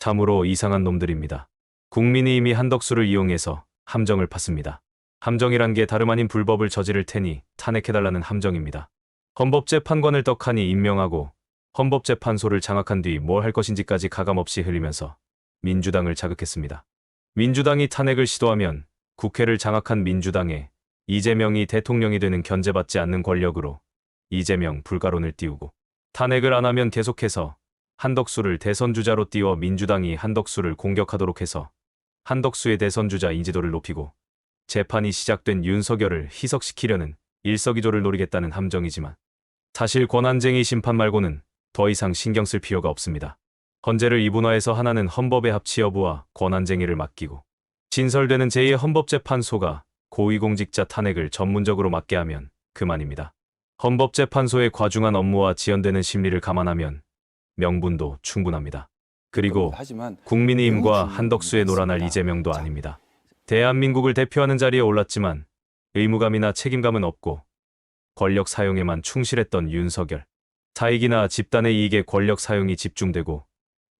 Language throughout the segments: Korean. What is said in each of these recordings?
참으로 이상한 놈들입니다. 국민의힘이 한덕수를 이용해서 함정을 팠습니다. 함정이란 게 다름 아닌 불법을 저지를 테니 탄핵해달라는 함정입니다. 헌법재판관을 떡하니 임명하고 헌법재판소를 장악한 뒤 뭘 할 것인지까지 가감없이 흘리면서 민주당을 자극했습니다. 민주당이 탄핵을 시도하면 국회를 장악한 민주당에 이재명이 대통령이 되는 견제받지 않는 권력으로 이재명 불가론을 띄우고, 탄핵을 안 하면 계속해서 한덕수를 대선주자로 띄워 민주당이 한덕수를 공격하도록 해서 한덕수의 대선주자 인지도를 높이고 재판이 시작된 윤석열을 희석시키려는 일석이조를 노리겠다는 함정이지만, 사실 권한쟁의 심판 말고는 더 이상 신경 쓸 필요가 없습니다. 헌재를 이분화해서 하나는 헌법의 합치 여부와 권한쟁의를 맡기고, 진설되는 제2의 헌법재판소가 고위공직자 탄핵을 전문적으로 맡게 하면 그만입니다. 헌법재판소의 과중한 업무와 지연되는 심리를 감안하면 명분도 충분합니다. 그리고 국민의힘과 한덕수에 놀아날 이재명도 아닙니다. 대한민국을 대표하는 자리에 올랐지만 의무감이나 책임감은 없고 권력 사용에만 충실했던 윤석열. 사익이나 집단의 이익에 권력 사용이 집중되고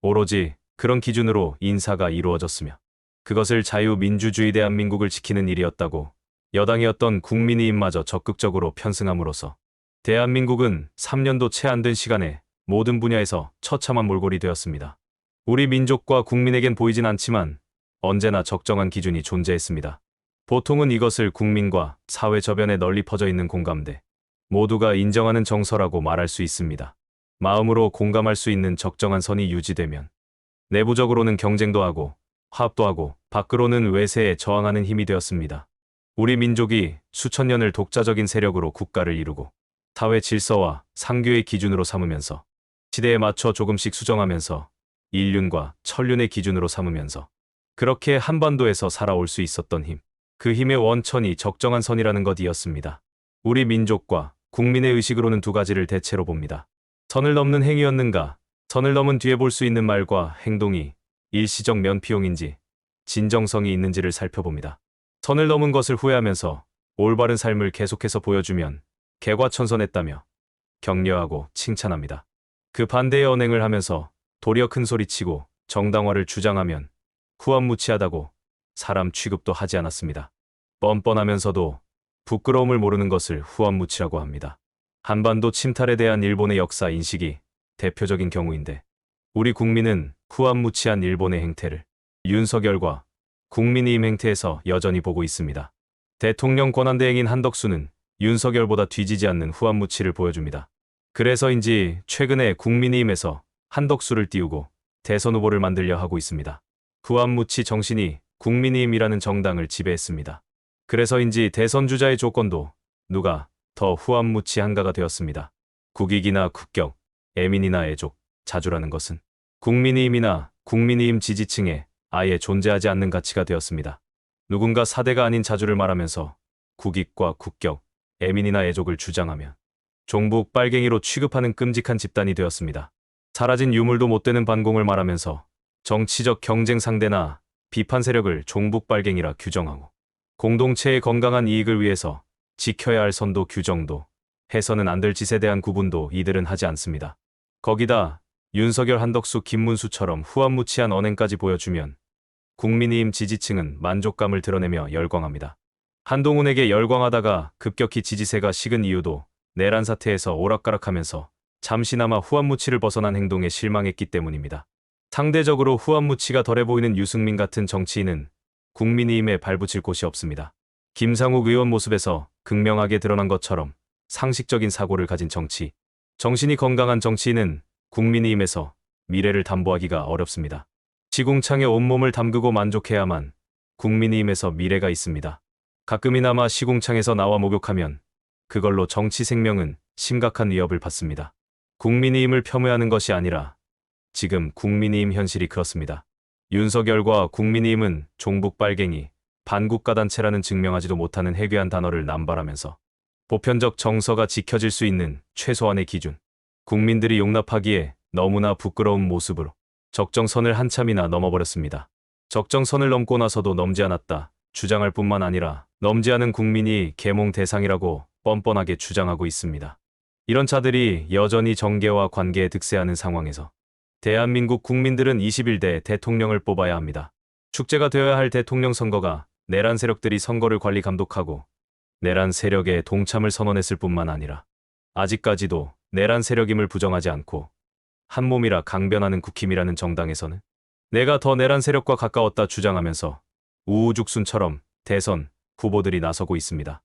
오로지 그런 기준으로 인사가 이루어졌으며, 그것을 자유민주주의 대한민국을 지키는 일이었다고 여당이었던 국민의힘마저 적극적으로 편승함으로써 대한민국은 3년도 채 안 된 시간에 모든 분야에서 처참한 몰골이 되었습니다. 우리 민족과 국민에겐 보이진 않지만 언제나 적정한 기준이 존재했습니다. 보통은 이것을 국민과 사회 저변에 널리 퍼져 있는 공감대, 모두가 인정하는 정서라고 말할 수 있습니다. 마음으로 공감할 수 있는 적정한 선이 유지되면 내부적으로는 경쟁도 하고 화합도 하고 밖으로는 외세에 저항하는 힘이 되었습니다. 우리 민족이 수천 년을 독자적인 세력으로 국가를 이루고 사회 질서와 상규의 기준으로 삼으면서 시대에 맞춰 조금씩 수정하면서 인륜과 천륜의 기준으로 삼으면서 그렇게 한반도에서 살아올 수 있었던 힘, 그 힘의 원천이 적정한 선이라는 것이었습니다. 우리 민족과 국민의 의식으로는 두 가지를 대체로 봅니다. 선을 넘는 행위였는가, 선을 넘은 뒤에 볼 수 있는 말과 행동이 일시적 면피용인지 진정성이 있는지를 살펴봅니다. 선을 넘은 것을 후회하면서 올바른 삶을 계속해서 보여주면 개과천선했다며 격려하고 칭찬합니다. 그 반대의 언행을 하면서 도리어 큰 소리치고 정당화를 주장하면 후한무치하다고 사람 취급도 하지 않았습니다. 뻔뻔하면서도 부끄러움을 모르는 것을 후한무치라고 합니다. 한반도 침탈에 대한 일본의 역사 인식이 대표적인 경우인데, 우리 국민은 후한무치한 일본의 행태를 윤석열과 국민의힘 행태에서 여전히 보고 있습니다. 대통령 권한대행인 한덕수는 윤석열보다 뒤지지 않는 후한무치를 보여줍니다. 그래서인지 최근에 국민의힘에서 한덕수를 띄우고 대선 후보를 만들려 하고 있습니다. 후한무치 정신이 국민의힘이라는 정당을 지배했습니다. 그래서인지 대선 주자의 조건도 누가 더 후한무치한가가 되었습니다. 국익이나 국격, 애민이나 애족, 자주라는 것은 국민의힘이나 국민의힘 지지층에 아예 존재하지 않는 가치가 되었습니다. 누군가 사대가 아닌 자주를 말하면서 국익과 국격, 애민이나 애족을 주장하면 종북 빨갱이로 취급하는 끔찍한 집단이 되었습니다. 사라진 유물도 못 되는 반공을 말하면서 정치적 경쟁 상대나 비판 세력을 종북 빨갱이라 규정하고 공동체의 건강한 이익을 위해서 지켜야 할 선도 규정도 해서는 안 될 짓에 대한 구분도 이들은 하지 않습니다. 거기다 윤석열, 한덕수, 김문수처럼 후한무치한 언행까지 보여주면 국민의힘 지지층은 만족감을 드러내며 열광합니다. 한동훈에게 열광하다가 급격히 지지세가 식은 이유도 내란 사태에서 오락가락하면서 잠시나마 후한무치를 벗어난 행동에 실망했기 때문입니다. 상대적으로 후한무치가 덜해 보이는 유승민 같은 정치인은 국민의힘에 발붙일 곳이 없습니다. 김상욱 의원 모습에서 극명하게 드러난 것처럼 상식적인 사고를 가진 정신이 건강한 정치인은 국민의힘에서 미래를 담보하기가 어렵습니다. 시궁창에 온몸을 담그고 만족해야만 국민의힘에서 미래가 있습니다. 가끔이나마 시궁창에서 나와 목욕하면 그걸로 정치 생명은 심각한 위협을 받습니다. 국민의힘을 폄훼하는 것이 아니라 지금 국민의힘 현실이 그렇습니다. 윤석열과 국민의힘은 종북 빨갱이, 반국가단체라는 증명하지도 못하는 해괴한 단어를 남발하면서 보편적 정서가 지켜질 수 있는 최소한의 기준, 국민들이 용납하기에 너무나 부끄러운 모습으로 적정선을 한참이나 넘어버렸습니다. 적정선을 넘고 나서도 넘지 않았다 주장할 뿐만 아니라 넘지 않은 국민이 계몽 대상이라고 뻔뻔하게 주장하고 있습니다. 이런 자들이 여전히 정계와 관계에 득세하는 상황에서 대한민국 국민들은 21대 대통령을 뽑아야 합니다. 축제가 되어야 할 대통령 선거가 내란 세력들이 선거를 관리 감독하고 내란 세력의 동참을 선언했을 뿐만 아니라 아직까지도 내란 세력임을 부정하지 않고 한몸이라 강변하는 국힘이라는 정당에서는 내가 더 내란 세력과 가까웠다 주장하면서 우후죽순처럼 대선 후보들이 나서고 있습니다.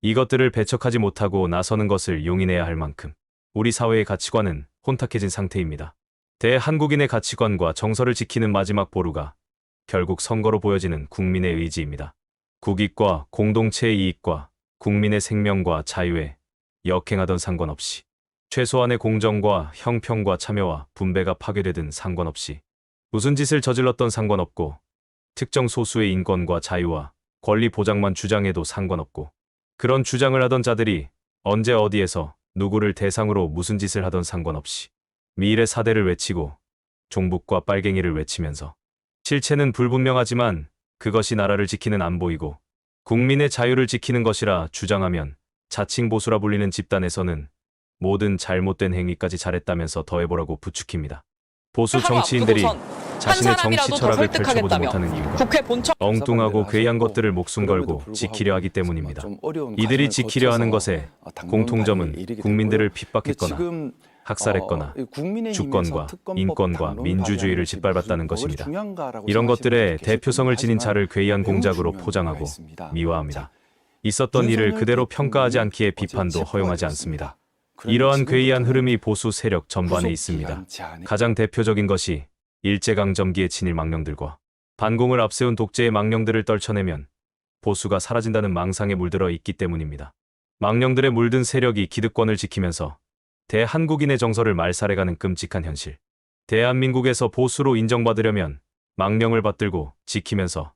이것들을 배척하지 못하고 나서는 것을 용인해야 할 만큼 우리 사회의 가치관은 혼탁해진 상태입니다. 대한국인의 가치관과 정서를 지키는 마지막 보루가 결국 선거로 보여지는 국민의 의지입니다. 국익과 공동체의 이익과 국민의 생명과 자유에 역행하던 상관없이 최소한의 공정과 형평과 참여와 분배가 파괴되든 상관없이 무슨 짓을 저질렀던 상관없고 특정 소수의 인권과 자유와 권리 보장만 주장해도 상관없고 그런 주장을 하던 자들이 언제 어디에서 누구를 대상으로 무슨 짓을 하던 상관없이 미일의 사대를 외치고 종북과 빨갱이를 외치면서 실체는 불분명하지만 그것이 나라를 지키는 안보이고 국민의 자유를 지키는 것이라 주장하면 자칭 보수라 불리는 집단에서는 모든 잘못된 행위까지 잘했다면서 더해보라고 부추깁니다. 보수 정치인들이 자신의 정치 철학을 펼쳐보지 못하는 이유가 엉뚱하고 괴이한 것들을 목숨 걸고 지키려 하기 때문입니다. 이들이 지키려 하는 것의 공통점은 국민들을 핍박했거나 학살했거나 주권과 인권과 민주주의를 짓밟았다는 것입니다. 이런 것들의 대표성을 지닌 자를 괴이한 공작으로 포장하고 미화합니다. 있었던 일을 그대로 평가하지 않기에 비판도 허용하지 않습니다. 이러한 괴이한 흐름이 보수 세력 전반에 있습니다. 가장 대표적인 것이 일제강점기의 친일 망령들과 반공을 앞세운 독재의 망령들을 떨쳐내면 보수가 사라진다는 망상에 물들어 있기 때문입니다. 망령들의 물든 세력이 기득권을 지키면서 대한국인의 정서를 말살해가는 끔찍한 현실. 대한민국에서 보수로 인정받으려면 망령을 받들고 지키면서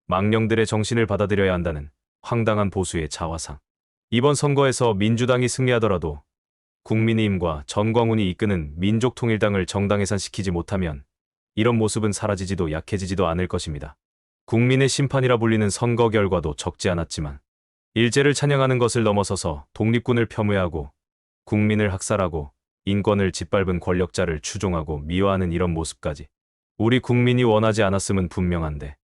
망령들의 정신을 받아들여야 한다는 황당한 보수의 자화상. 이번 선거에서 민주당이 승리하더라도 국민의힘과 전광훈이 이끄는 민족통일당을 정당해산시키지 못하면 이런 모습은 사라지지도 약해지지도 않을 것입니다. 국민의 심판이라 불리는 선거 결과도 적지 않았지만 일제를 찬양하는 것을 넘어서서 독립군을 폄훼하고 국민을 학살하고 인권을 짓밟은 권력자를 추종하고 미화하는 이런 모습까지 우리 국민이 원하지 않았음은 분명한데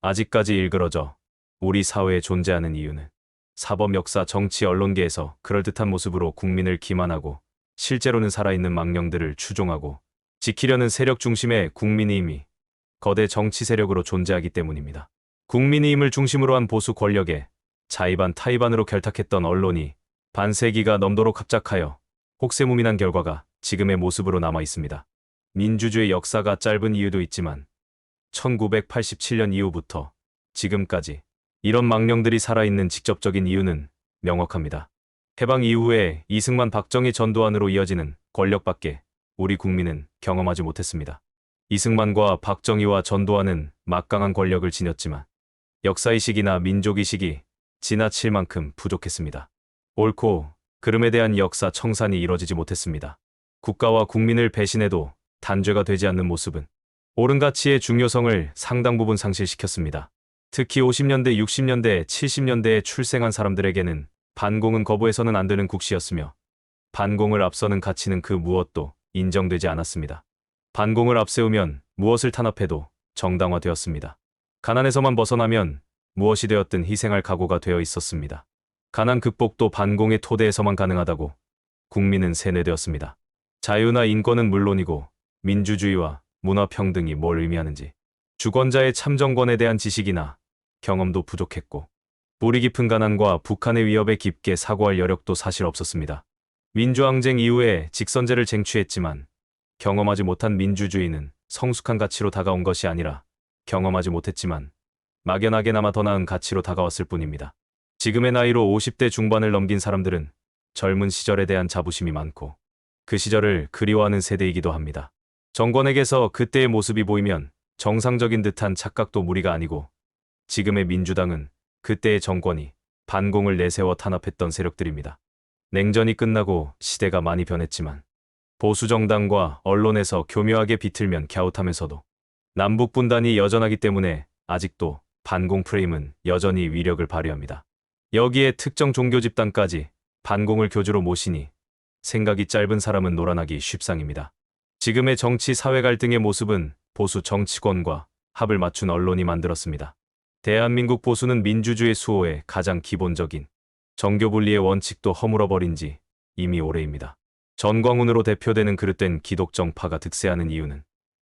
아직까지 일그러져 우리 사회에 존재하는 이유는 사법, 역사, 정치, 언론계에서 그럴듯한 모습으로 국민을 기만하고 실제로는 살아있는 망령들을 추종하고 지키려는 세력 중심의 국민의힘이 거대 정치 세력으로 존재하기 때문입니다. 국민의힘을 중심으로 한 보수 권력에 자의반 타의반으로 결탁했던 언론이 반세기가 넘도록 합작하여 혹세무민한 결과가 지금의 모습으로 남아 있습니다. 민주주의 역사가 짧은 이유도 있지만 1987년 이후부터 지금까지 이런 망령들이 살아있는 직접적인 이유는 명확합니다. 해방 이후에 이승만, 박정희, 전두환으로 이어지는 권력밖에 우리 국민은 경험하지 못했습니다. 이승만과 박정희와 전두환은 막강한 권력을 지녔지만 역사의식이나 민족의식이 지나칠 만큼 부족했습니다. 옳고 그름에 대한 역사 청산이 이뤄지지 못했습니다. 국가와 국민을 배신해도 단죄가 되지 않는 모습은 옳은 가치의 중요성을 상당 부분 상실시켰습니다. 특히 50년대, 60년대, 70년대에 출생한 사람들에게는 반공은 거부해서는 안 되는 국시였으며 반공을 앞서는 가치는 그 무엇도 인정되지 않았습니다. 반공을 앞세우면 무엇을 탄압해도 정당화되었습니다. 가난에서만 벗어나면 무엇이 되었든 희생할 각오가 되어 있었습니다. 가난 극복도 반공의 토대에서만 가능하다고 국민은 세뇌되었습니다. 자유나 인권은 물론이고 민주주의와 문화평등이 뭘 의미하는지 주권자의 참정권에 대한 지식이나 경험도 부족했고 뿌리 깊은 가난과 북한의 위협에 깊게 사고할 여력도 사실 없었습니다. 민주항쟁 이후에 직선제를 쟁취했지만 경험하지 못한 민주주의는 성숙한 가치로 다가온 것이 아니라 경험하지 못했지만 막연하게나마 더 나은 가치로 다가왔을 뿐입니다. 지금의 나이로 50대 중반을 넘긴 사람들은 젊은 시절에 대한 자부심이 많고 그 시절을 그리워하는 세대이기도 합니다. 정권에게서 그때의 모습이 보이면 정상적인 듯한 착각도 무리가 아니고 지금의 민주당은 그때의 정권이 반공을 내세워 탄압했던 세력들입니다. 냉전이 끝나고 시대가 많이 변했지만 보수정당과 언론에서 교묘하게 비틀면 갸웃하면서도 남북 분단이 여전하기 때문에 아직도 반공 프레임은 여전히 위력을 발휘합니다. 여기에 특정 종교 집단까지 반공을 교주로 모시니 생각이 짧은 사람은 노란하기 쉽상입니다. 지금의 정치 사회 갈등의 모습은 보수 정치권과 합을 맞춘 언론이 만들었습니다. 대한민국 보수는 민주주의 수호의 가장 기본적인 정교 분리의 원칙도 허물어버린 지 이미 오래입니다. 전광훈으로 대표되는 그릇된 기독정파가 득세하는 이유는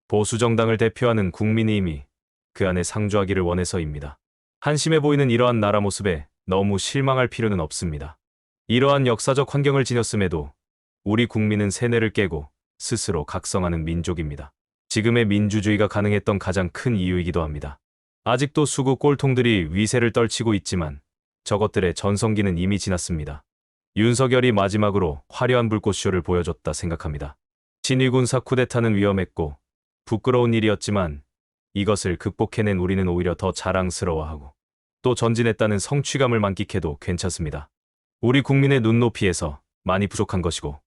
보수 정당을 대표하는 국민의힘이 그 안에 상주하기를 원해서입니다. 한심해 보이는 이러한 나라 모습에 너무 실망할 필요는 없습니다. 이러한 역사적 환경을 지녔음에도 우리 국민은 세뇌를 깨고 스스로 각성하는 민족입니다. 지금의 민주주의가 가능했던 가장 큰 이유이기도 합니다. 아직도 수구 꼴통들이 위세를 떨치고 있지만 저것들의 전성기는 이미 지났습니다. 윤석열이 마지막으로 화려한 불꽃쇼를 보여줬다 생각합니다. 친위군사 쿠데타는 위험했고 부끄러운 일이었지만 이것을 극복해낸 우리는 오히려 더 자랑스러워하고 또 전진했다는 성취감을 만끽해도 괜찮습니다. 우리 국민의 눈높이에서 많이 부족한 것이고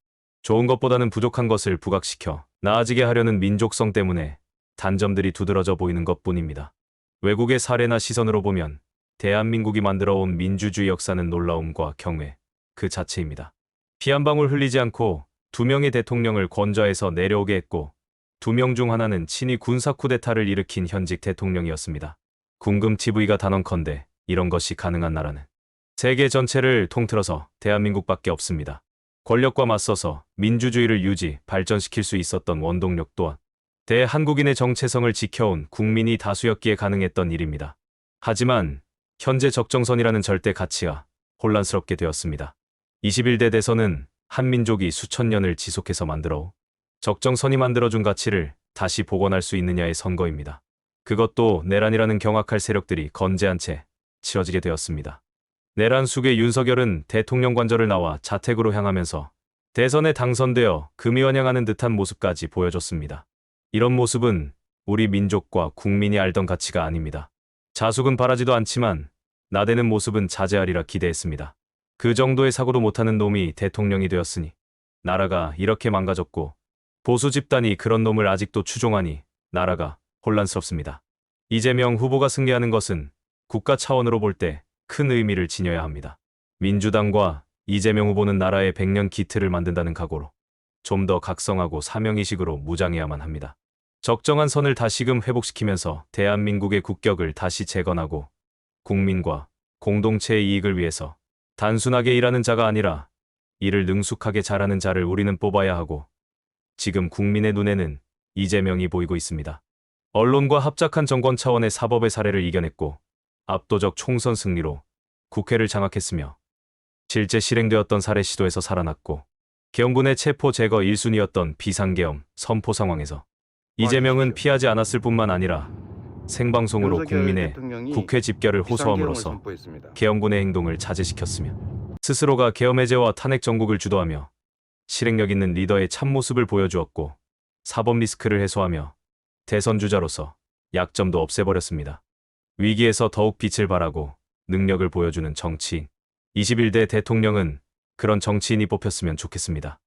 좋은 것보다는 부족한 것을 부각시켜 나아지게 하려는 민족성 때문에 단점들이 두드러져 보이는 것뿐입니다. 외국의 사례나 시선으로 보면 대한민국이 만들어온 민주주의 역사는 놀라움과 경외 그 자체입니다. 피 한 방울 흘리지 않고 2명의 대통령을 권좌에서 내려오게 했고 2명 중 하나는 친위 군사 쿠데타를 일으킨 현직 대통령이었습니다. 궁금TV가 단언컨대 이런 것이 가능한 나라는 세계 전체를 통틀어서 대한민국밖에 없습니다. 권력과 맞서서 민주주의를 유지, 발전시킬 수 있었던 원동력 또한 대한국인의 정체성을 지켜온 국민이 다수였기에 가능했던 일입니다. 하지만 현재 적정선이라는 절대 가치가 혼란스럽게 되었습니다. 21대 대선은 한민족이 수천 년을 지속해서 만들어 적정선이 만들어준 가치를 다시 복원할 수 있느냐의 선거입니다. 그것도 내란이라는 경악할 세력들이 건재한 채 치러지게 되었습니다. 내란 숙의 윤석열은 대통령 관저를 나와 자택으로 향하면서 대선에 당선되어 금이환영하는 듯한 모습까지 보여줬습니다. 이런 모습은 우리 민족과 국민이 알던 가치가 아닙니다. 자숙은 바라지도 않지만 나대는 모습은 자제하리라 기대했습니다. 그 정도의 사고도 못하는 놈이 대통령이 되었으니 나라가 이렇게 망가졌고 보수 집단이 그런 놈을 아직도 추종하니 나라가 혼란스럽습니다. 이재명 후보가 승리하는 것은 국가 차원으로 볼 때 큰 의미를 지녀야 합니다. 민주당과 이재명 후보는 나라의 100년 기틀을 만든다는 각오로 좀 더 각성하고 사명의식으로 무장해야만 합니다. 적정한 선을 다시금 회복시키면서 대한민국의 국격을 다시 재건하고 국민과 공동체의 이익을 위해서 단순하게 일하는 자가 아니라 일을 능숙하게 잘하는 자를 우리는 뽑아야 하고 지금 국민의 눈에는 이재명이 보이고 있습니다. 언론과 합작한 정권 차원의 사법의 사례를 이겨냈고 압도적 총선 승리로 국회를 장악했으며 실제 실행되었던 사례 시도에서 살아났고 계엄군의 체포 제거 1순위였던 비상계엄 선포 상황에서 이재명은 피하지 않았을 뿐만 아니라 생방송으로 국민의 국회 집결을 호소함으로써 계엄군의 행동을 자제시켰으며 스스로가 계엄 해제와 탄핵 정국을 주도하며 실행력 있는 리더의 참모습을 보여주었고 사법 리스크를 해소하며 대선 주자로서 약점도 없애버렸습니다. 위기에서 더욱 빛을 발하고 능력을 보여주는 정치인 21대 대통령은 그런 정치인이 뽑혔으면 좋겠습니다.